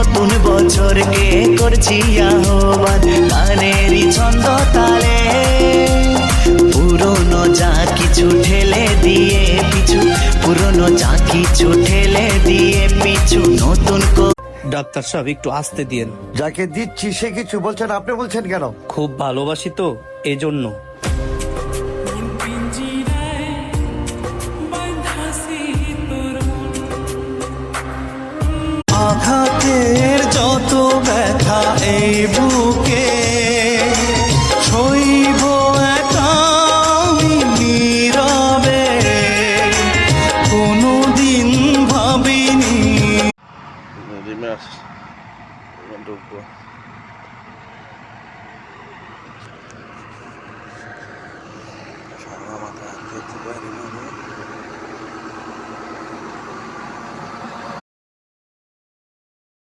নতুন বছরকে করছি আহ্বান, গানেরই ছন্দ তালে পুরনো যা কিছু ঠেলে দিয়ে পিছু, পুরনো যা কিছু ঠেলে দিয়ে পিছু, নতুন ডাক্তার সাহেব একটু আসতে দিয়েন। যাকে দিচ্ছি সে কিছু বলছেন, আপনি বলছেন কেন? খুব ভালোবাসি তো এজন্য। আঘাতের যত ব্যথা এই বুকে সইব একা আমি নীরবে, কোনোদিন ভাবিনি। ঢুকবো সারা মাথা খেতে পারি না।